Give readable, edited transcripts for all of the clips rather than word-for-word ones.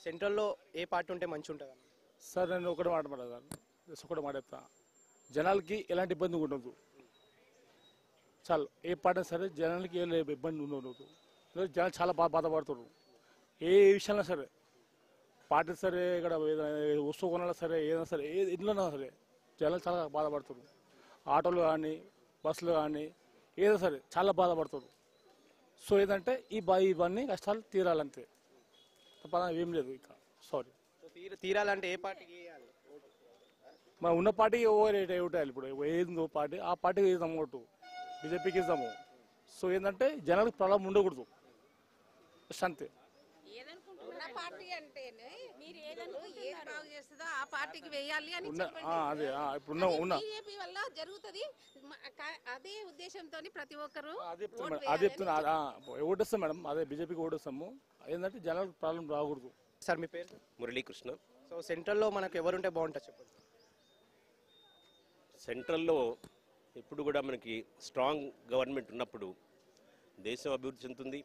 సెంట్రల్లో ఏ పార్టీ ఉంటే మంచి ఉంటుంది? సార్ నేను ఒకటి మాట చెప్తా, జనాలకి ఎలాంటి ఇబ్బంది ఉండదు. చాలు ఏ పార్టీ సరే జనాలకి ఏ ఇబ్బంది ఉండదు. జనాలు చాలా బాధపడుతున్నారు ఏ విషయంలో సరే. పార్టీ సరే, ఇక్కడ వస్తువు కొనాలి సరే, ఏదైనా సరే, ఇంట్లోనా సరే జనాలు చాలా బాధపడుతున్నారు. ఆటోలు కానీ బస్సులు కానీ ఏదైనా సరే చాలా బాధపడుతున్నారు. సో ఏదంటే ఇవన్నీ కష్టాలు తీరాలంతే, తప్ప ఏం లేదు. ఇక సారీ తీరాలంటే ఏ పార్టీకి వేయాలి? మనం ఉన్న పార్టీకి ఓటేయాలి. ఇప్పుడు ఏదో పార్టీ ఆ పార్టీకి వేద్దాము, ఓటు బీజేపీకి ఇద్దాము. సో ఏంటంటే జనాలకు ప్రాబ్లం ఉండకూడదు, అంతే. అదే ఇప్పుడు అదే ఉద్దేశంతో ప్రతి ఒక్కరు అది చెప్తున్నా, ఓటేస్తాం మేడం, అదే బీజేపీకి ఓటేస్తాము. ఏంటంటే జనాలకు ప్రాబ్లం రాకూడదు. సార్ మీ పేరు? మురళీకృష్ణ. సో సెంట్రల్లో మనకు ఎవరుంటే బాగుంటుంది చెప్పండి. సెంట్రల్లో ఎప్పుడు కూడా మనకి స్ట్రాంగ్ గవర్నమెంట్ ఉన్నప్పుడు దేశం అభివృద్ధి చెందుతుంది,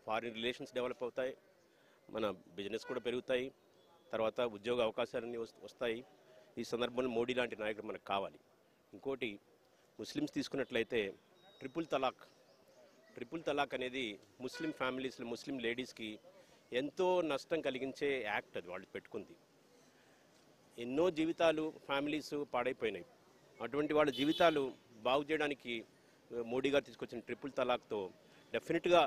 ఫారిన్ రిలేషన్స్ డెవలప్ అవుతాయి, మన బిజినెస్ కూడా పెరుగుతాయి, తర్వాత ఉద్యోగ అవకాశాలన్నీ వస్తాయి. ఈ సందర్భంలో మోడీ లాంటి నాయకుడు మనకు కావాలి. ఇంకోటి ముస్లిమ్స్ తీసుకున్నట్లయితే ట్రిపుల్ తలాక్ అనేది ముస్లిం ఫ్యామిలీస్లో ముస్లిం లేడీస్కి ఎంతో నష్టం కలిగించే యాక్ట్. అది వాళ్ళు పెట్టుకుంది. ఎన్నో జీవితాలు ఫ్యామిలీస్ పాడైపోయినాయి. అటువంటి వాళ్ళ జీవితాలు బాగు చేయడానికి మోడీ గారు తీసుకొచ్చిన ట్రిపుల్ తలాక్తో డెఫినెట్గా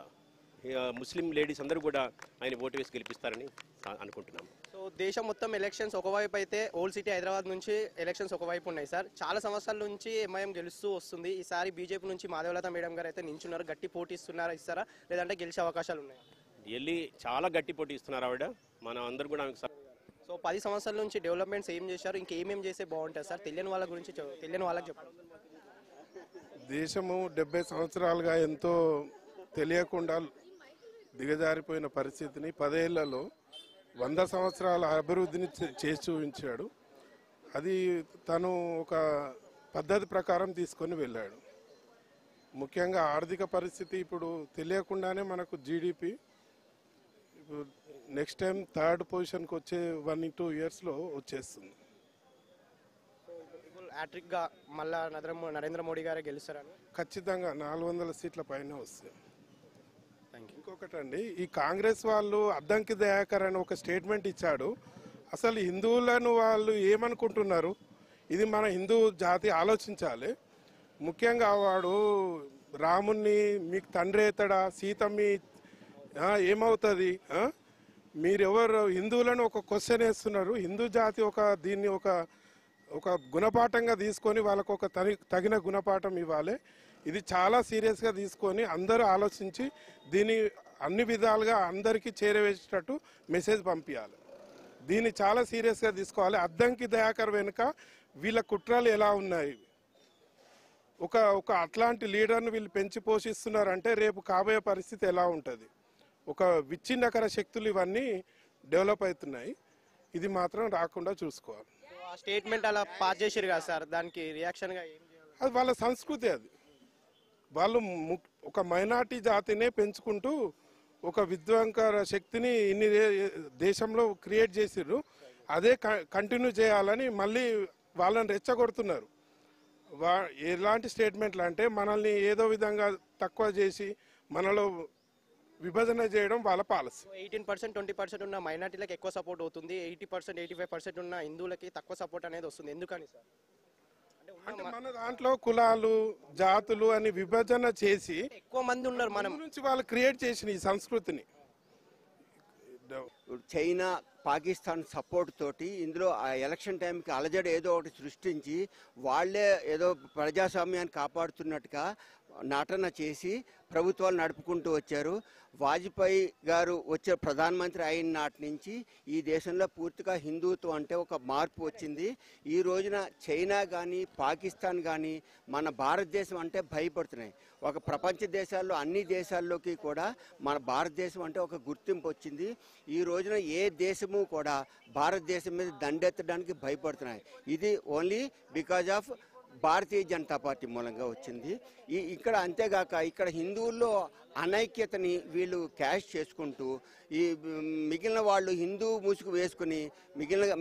ముస్లిం లేడీస్ అందరూ కూడా ఆయన ఓటు వేసి గెలిపిస్తారని అనుకుంటున్నాం. సో దేశం మొత్తం ఎలక్షన్స్ ఒకవైపు అయితే, ఓల్డ్ సిటీ హైదరాబాద్ నుంచి ఎలక్షన్స్ ఒకవైపు ఉన్నాయి సార్. చాలా సంవత్సరాల నుంచి ఎంఐఎం గెలుస్తూ వస్తుంది. ఈసారి బీజేపీ నుంచి మాధవలత మేడం గారు అయితే నించున్నారు. గట్టి పోటీ ఇస్తారా, లేదంటే గెలిచే అవకాశాలు ఉన్నాయి? ఢిల్లీ చాలా గట్టి పోటీ ఇస్తున్నారు ఆవిడ. మనం అందరూ కూడా సో 10 సంవత్సరాల నుంచి డెవలప్మెంట్స్ ఏం చేశారు, ఇంకేమేం చేస్తే బాగుంటుంది సార్? తెలియని వాళ్ళ గురించి తెలియని వాళ్ళకి చెప్పండి. దేశము 70 సంవత్సరాలుగా ఎంతో తెలియకుండా దిగజారిపోయిన పరిస్థితిని 10 ఏళ్లలో 100 సంవత్సరాల అభివృద్ధిని చేసి చూపించాడు. అది తను ఒక పద్ధతి ప్రకారం తీసుకొని వెళ్ళాడు. ముఖ్యంగా ఆర్థిక పరిస్థితి ఇప్పుడు తెలియకుండానే మనకు జీడిపి నెక్స్ట్ టైం 3rd పొజిషన్కి వచ్చే 1-2 ఇయర్స్లో వచ్చేస్తుంది. హ్యాట్రిక్గా మళ్ళా నరేంద్ర మోడీ గారే గెలుస్తారని ఖచ్చితంగా 400 సీట్ల పైన వస్తాయి. ఇంకొకటండి, ఈ కాంగ్రెస్ వాళ్ళు అద్దంకి దయాకర్ అని ఒక స్టేట్మెంట్ ఇచ్చాడు. అసలు హిందువులను వాళ్ళు ఏమనుకుంటున్నారు? ఇది మన హిందూ జాతి ఆలోచించాలి. ముఖ్యంగా వాడు రాముణ్ణి మీకు తండ్రి అవుతాడా, సీతమ్మి ఏమవుతుంది, మీరెవరు హిందువులను ఒక క్వశ్చన్ వేస్తున్నారు. హిందూ జాతి దీన్ని ఒక గుణపాఠంగా తీసుకొని వాళ్ళకు ఒక తగిన గుణపాఠం ఇవ్వాలి. ఇది చాలా సీరియస్గా తీసుకొని అందరూ ఆలోచించి దీన్ని అన్ని విధాలుగా అందరికీ చేరవేసేటట్టు మెసేజ్ పంపించాలి. దీన్ని చాలా సీరియస్గా తీసుకోవాలి. అద్దంకి దయాకర్ వెనుక వీళ్ళ కుట్రలు ఎలా ఉన్నాయి, ఒక అట్లాంటి లీడర్ను వీళ్ళు పెంచి పోషిస్తున్నారంటే రేపు కాబోయే పరిస్థితి ఎలా ఉంటుంది? ఒక విచ్ఛిన్నకర శక్తులు ఇవన్నీ డెవలప్ అవుతున్నాయి. ఇది మాత్రం రాకుండా చూసుకోవాలి. స్టేట్మెంట్ అలా పాస్ చేశారు కదా సార్, దానికి రియాక్షన్గా ఏం చేయాలి? అది వాళ్ళ సంస్కృతి. అది వాళ్ళు ఒక మైనార్టీ జాతినే పెంచుకుంటూ ఒక విధ్వంకర శక్తిని దేశంలో క్రియేట్ చేసిర్రు. అదే కంటిన్యూ చేయాలని మళ్ళీ వాళ్ళని రెచ్చగొడుతున్నారు. ఎలాంటి స్టేట్మెంట్లు అంటే మనల్ని ఏదో విధంగా తక్కువ చేసి మనలో విభజన చేయడం వాళ్ళ పాలసీ. 18%, 20% ఉన్న మైనార్టీలకు ఎక్కువ సపోర్ట్ అవుతుంది, 80%, 85% ఉన్న హిందువులకి తక్కువ సపోర్ట్ అనేది వస్తుంది. ఎందుకని సార్? అంటే మన దాంట్లో కులాలు జాతులు అని విభజన చేసి ఎక్కువ మంది ఉన్నారు. మనం నుంచి వాళ్ళు క్రియేట్ చేసిన ఈ సంస్కృతిని చైనా పాకిస్తాన్ సపోర్ట్ తోటి ఇందులో ఆ ఎలక్షన్ టైంకి అలజడి ఏదో ఒకటి సృష్టించి వాళ్లే ఏదో ప్రజాస్వామ్యాన్ని కాపాడుతున్నట్టుగా నటన చేసి ప్రభుత్వాలు నడుపుకుంటూ వచ్చారు. వాజ్పేయి గారు వచ్చే ప్రధానమంత్రి అయిన నాటి నుంచి ఈ దేశంలో పూర్తిగా హిందుత్వం అంటే ఒక మార్పు వచ్చింది. ఈ రోజున చైనా కానీ పాకిస్తాన్ కానీ మన భారతదేశం అంటే భయపడుతున్నాయి. ఒక ప్రపంచ దేశాల్లో అన్ని దేశాల్లోకి కూడా మన భారతదేశం అంటే ఒక గుర్తింపు వచ్చింది. ఈ రోజున ఏ దేశము కూడా భారతదేశం మీద దండెత్తడానికి భయపడుతున్నాయి. ఇది only because of Bharatiya Janata party మూలంగా వచ్చింది. ఇక్కడ అంతేగాక ఇక్కడ హిందువుల్లో అనైక్యతని వీళ్ళు క్యాష్ చేసుకుంటూ ఈ మిగిలిన వాళ్ళు హిందూ ముసుగు వేసుకుని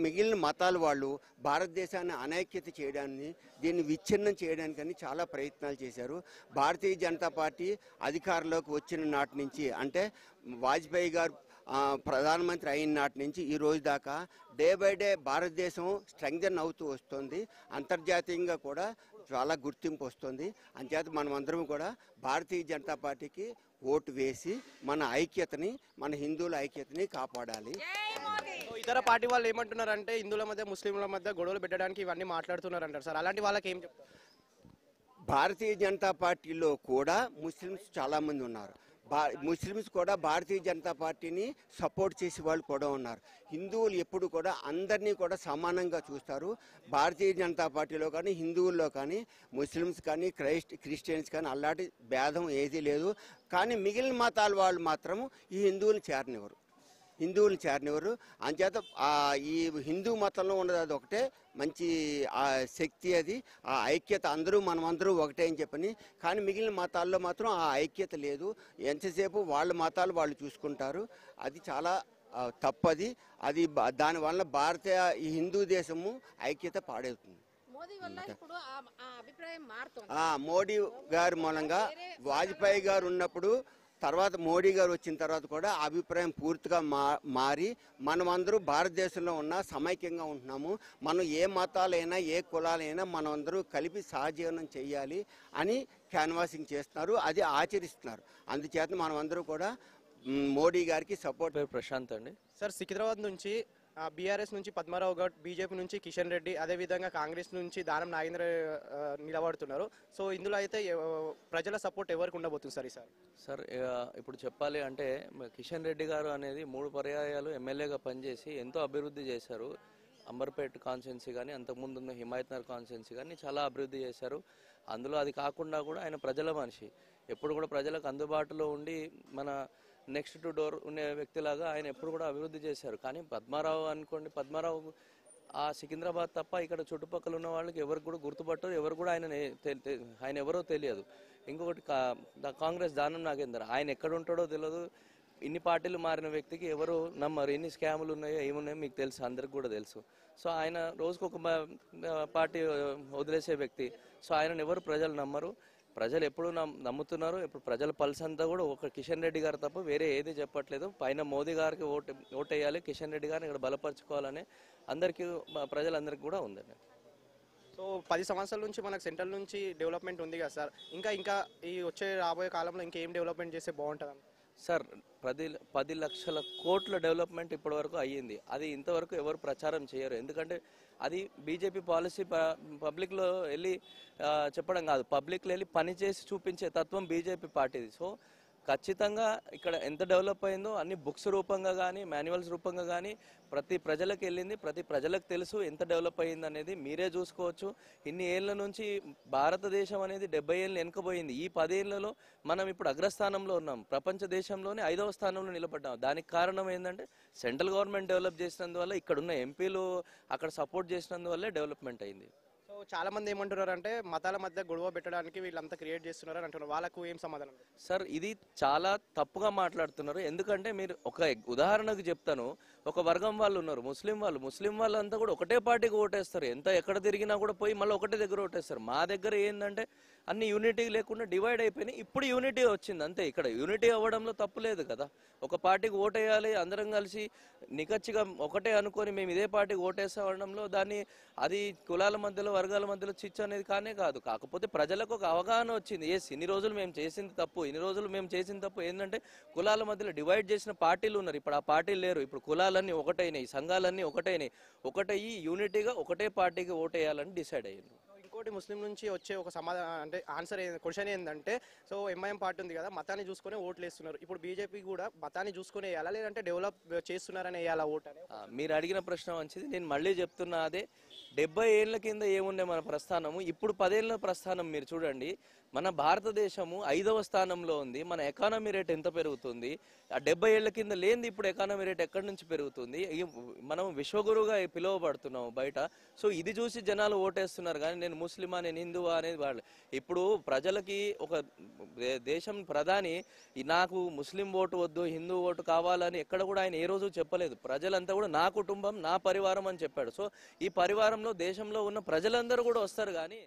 మిగిలిన మతాల వాళ్ళు భారతదేశాన్ని అనైక్యత చేయడాన్ని, దీన్ని విచ్ఛిన్నం చేయడానికని చాలా ప్రయత్నాలు చేశారు. భారతీయ జనతా పార్టీ అధికారంలోకి వచ్చిన నాటి నుంచి, అంటే వాజ్పేయి గారు ప్రధానమంత్రి అయిన నాటి నుంచి ఈ రోజు దాకా డే బై డే భారతదేశం స్ట్రెంగ్థెన్ అవుతూ వస్తుంది. అంతర్జాతీయంగా కూడా చాలా గుర్తింపు వస్తుంది. అంచేత మనం అందరం కూడా భారతీయ జనతా పార్టీకి ఓటు వేసి మన ఐక్యతని, మన హిందువుల ఐక్యతని కాపాడాలి. సో ఇతర పార్టీ వాళ్ళు ఏమంటున్నారంటే హిందువుల మధ్య ముస్లింల మధ్య గొడవలు పెట్టడానికి ఇవన్నీ మాట్లాడుతున్నారు అంటారు సార్. అలాంటి వాళ్ళకి ఏం చెప్తారు? భారతీయ జనతా పార్టీలో కూడా ముస్లిమ్స్ చాలామంది ఉన్నారు. ముస్లిమ్స్ కూడా భారతీయ జనతా పార్టీని సపోర్ట్ చేసే వాళ్ళు కూడా ఉన్నారు. హిందువులు ఎప్పుడు కూడా అందరినీ కూడా సమానంగా చూస్తారు. భారతీయ జనతా పార్టీలో కానీ, హిందువుల్లో కానీ, ముస్లిమ్స్ కానీ, క్రిస్టియన్స్ కానీ అలాంటి భేదం ఏదీ లేదు. కానీ మిగిలిన మతాల వాళ్ళు మాత్రం ఈ హిందువులు చేరనివ్వరు. అంచేత ఈ హిందూ మతంలో ఉన్నది అది ఒకటే మంచి ఆ శక్తి, అది ఆ ఐక్యత, మనమందరూ ఒకటే అని చెప్పని. కానీ మిగిలిన మతాల్లో మాత్రం ఆ ఐక్యత లేదు. ఎంతసేపు వాళ్ళ మతాలు వాళ్ళు చూసుకుంటారు. అది చాలా తప్పది. దానివల్ల భారతీయ ఈ హిందూ దేశము ఐక్యత పాడవుతుంది. మోడీ గారి మూలంగా వాజ్పేయి గారు ఉన్నప్పుడు, తర్వాత మోడీ గారు వచ్చిన తర్వాత కూడా అభిప్రాయం పూర్తిగా మారి మనమందరూ భారతదేశంలో ఉన్న సమైక్యంగా ఉంటున్నాము. మనం ఏ మతాలైనా, ఏ కులాలైనా మనం అందరూ కలిపి సహజీవనం చేయాలి అని క్యాన్వాసింగ్ చేస్తున్నారు, అది ఆచరిస్తున్నారు. అందుచేత మనం అందరూ కూడా మోడీ గారికి సపోర్ట్. ప్రశాంత్ అండి సార్, సికింద్రాబాద్ నుంచి బీఆర్ఎస్ నుంచి పద్మారావు గౌడ్, బీజేపీ నుంచి కిషన్ రెడ్డి, అదేవిధంగా కాంగ్రెస్ నుంచి దానం నాగేంద్ర నిలబడుతున్నారు. సో ఇందులో అయితే ప్రజల సపోర్ట్ ఎవరికి ఉండబోతుంది సార్ ఈసారి? సార్ ఇప్పుడు చెప్పాలి అంటే కిషన్ రెడ్డి గారు అనేది 3 పర్యాయాలు ఎమ్మెల్యేగా పనిచేసి ఎంతో అభివృద్ధి చేశారు. అంబర్పేట్ కాన్స్టిట్యున్సీ కానీ, అంతకుముందు ఉన్న హిమాయత్నగర్ కాన్స్టిట్యున్సీ కానీ చాలా అభివృద్ధి చేశారు. అందులో అది కాకుండా కూడా ఆయన ప్రజల మనిషి, ఎప్పుడు కూడా ప్రజలకు అందుబాటులో ఉండి మన నెక్స్ట్ టు డోర్ ఉండే వ్యక్తిలాగా ఆయన ఎప్పుడు కూడా అభివృద్ధి చేశారు. కానీ పద్మారావు అనుకోండి, పద్మారావు ఆ సికింద్రాబాద్ తప్ప ఇక్కడ చుట్టుపక్కల ఉన్న వాళ్ళకి ఎవరికి కూడా గుర్తుపట్టరు, ఎవరు కూడా ఆయన ఎవరో తెలియదు. ఇంకొకటి కాంగ్రెస్ దానం నాగేందర్, ఆయన ఎక్కడ ఉంటాడో తెలియదు. ఇన్ని పార్టీలు మారిన వ్యక్తికి ఎవరు నమ్మరు. ఎన్ని స్కాములు ఉన్నాయో ఏమున్నాయో మీకు తెలుసు, అందరికి కూడా తెలుసు. సో ఆయన రోజుకొక పార్టీ వదిలేసే వ్యక్తి. సో ఆయనను ఎవరు ప్రజలు నమ్మరు. ప్రజలు ఎప్పుడు నమ్ముతున్నారు. ఇప్పుడు ప్రజల పల్స్ అంతా కూడా ఒక కిషన్ రెడ్డి గారు తప్ప వేరే ఏది చెప్పట్లేదు. పైన మోదీ గారికి ఓటేయాలి, కిషన్ రెడ్డి గారిని ఇక్కడ బలపరచుకోవాలని అందరికీ, ప్రజలందరికీ కూడా ఉందండి. సో 10 సంవత్సరాల నుంచి మనకు సెంట్రల్ నుంచి డెవలప్మెంట్ ఉంది కదా సార్, ఇంకా ఈ వచ్చే రాబోయే కాలంలో ఇంకేం డెవలప్మెంట్ చేస్తే బాగుంటుంది సార్? 10 లక్షల కోట్ల డెవలప్మెంట్ ఇప్పటి వరకు అయ్యింది. అది ఇంతవరకు ఎవరు ప్రచారం చేయరు. ఎందుకంటే అది బీజేపీ పాలసీ. పబ్లిక్లో వెళ్ళి చెప్పడం కాదు, పబ్లిక్లో వెళ్ళి పనిచేసి చూపించే తత్వం బీజేపీ పార్టీది. సో ఖచ్చితంగా ఇక్కడ ఎంత డెవలప్ అయిందో అన్ని బుక్స్ రూపంగా కానీ, మాన్యువల్స్ రూపంగా కానీ ప్రతి ప్రజలకు వెళ్ళింది. ప్రతి ప్రజలకు తెలుసు ఎంత డెవలప్ అయ్యింది అనేది. మీరే చూసుకోవచ్చు. ఇన్ని ఏళ్ల నుంచి భారతదేశం అనేది 70 ఏళ్ళు వెనుకపోయింది. ఈ 10 ఏళ్లలో మనం ఇప్పుడు అగ్రస్థానంలో ఉన్నాం. ప్రపంచ దేశంలోనే 5వ స్థానంలో నిలబడ్డాం. దానికి కారణం ఏంటంటే సెంట్రల్ గవర్నమెంట్ డెవలప్ చేసినందువల్ల, ఇక్కడున్న ఎంపీలు అక్కడ సపోర్ట్ చేసినందువల్లే డెవలప్మెంట్ అయింది. సో చాలా మంది ఏమంటున్నారు అంటే మతాల మధ్య గొడవ పెట్టడానికి వీళ్ళంతా క్రియేట్ చేస్తున్నారు అంటున్నారు. వాళ్ళకు ఏం సమాధానం? సార్ ఇది చాలా తప్పుగా మాట్లాడుతున్నారు. ఎందుకంటే మీరు ఒక ఉదాహరణకు చెప్తాను. ఒక వర్గం వాళ్ళు ఉన్నారు, ముస్లిం వాళ్ళంతా కూడా ఒకటే పార్టీకి ఓటేస్తారు. ఎక్కడ తిరిగినా కూడా పోయి మళ్ళీ ఒకటే దగ్గర ఓటేస్తారు. మా దగ్గర ఏంటంటే అన్ని యూనిటీ లేకుండా డివైడ్ అయిపోయినాయి. ఇప్పుడు యూనిటీ వచ్చింది అంతే. ఇక్కడ యూనిటీ అవ్వడంలో తప్పు లేదు కదా. ఒక పార్టీకి ఓటేయాలి, అందరం కలిసి నికచ్చిగా ఒకటే అనుకొని మేము ఇదే పార్టీకి ఓటేస్తా అనడంలో దాన్ని, అది కులాల మధ్యలో వర్గాల మధ్యలో చిచ్చు అనేది కాదు. కాకపోతే ప్రజలకు ఒక అవగాహన వచ్చింది. ఇన్ని రోజులు మేము చేసింది తప్పు ఏంటంటే కులాల మధ్యలో డివైడ్ చేసిన పార్టీలు ఉన్నారు. ఇప్పుడు ఆ పార్టీలు లేరు. ఇప్పుడు కులాలన్నీ ఒకటైనాయి, సంఘాలన్నీ ఒకటయ్యి యూనిటీగా ఒకటే పార్టీకి ఓటేయాలని డిసైడ్ అయ్యింది. ఇంకోటి ముస్లిం నుంచి వచ్చే ఒక సమాధానం అంటే క్వశ్చన్ ఏంటంటే, సో ఎంఐఎం పార్టీ ఉంది కదా, మతాన్ని చూసుకునే ఓట్లు వేస్తున్నారు. ఇప్పుడు బీజేపీ కూడా మతాన్ని చూసుకునే వేయాలా, లేదంటే డెవలప్ చేస్తున్నారని వేయాలా ఓటు అని? మీరు అడిగిన ప్రశ్న మంచిది. నేను మళ్ళీ చెప్తున్నా, అదే 70 ఏళ్ల కింద ఏముండే మన ప్రస్థానము, ఇప్పుడు 10 ఏళ్ల ప్రస్థానం మీరు చూడండి. మన భారతదేశము 5వ స్థానంలో ఉంది. మన ఎకానమీ రేట్ ఎంత పెరుగుతుంది? 70 ఏళ్ల కింద లేనిది ఇప్పుడు ఎకానమీ రేట్ ఎక్కడి నుంచి పెరుగుతుంది? మనం విశ్వగురువుగా పిలువబడుతున్నాము బయట. సో ఇది చూసి జనాలు ఓటేస్తున్నారు. కానీ నేను ముస్లిమా నేను హిందువా అనేది వాళ్ళు. ఇప్పుడు ప్రజలకి ఒక దేశం ప్రధాని నాకు ముస్లిం ఓటు వద్దు హిందూ ఓటు కావాలని ఎక్కడ కూడా ఆయన ఏ రోజు చెప్పలేదు. ప్రజలంతా కూడా నా కుటుంబం నా పరివారం అని చెప్పాడు. సో ఈ పరివారంలో దేశంలో ఉన్న ప్రజలందరూ కూడా వస్తారు కానీ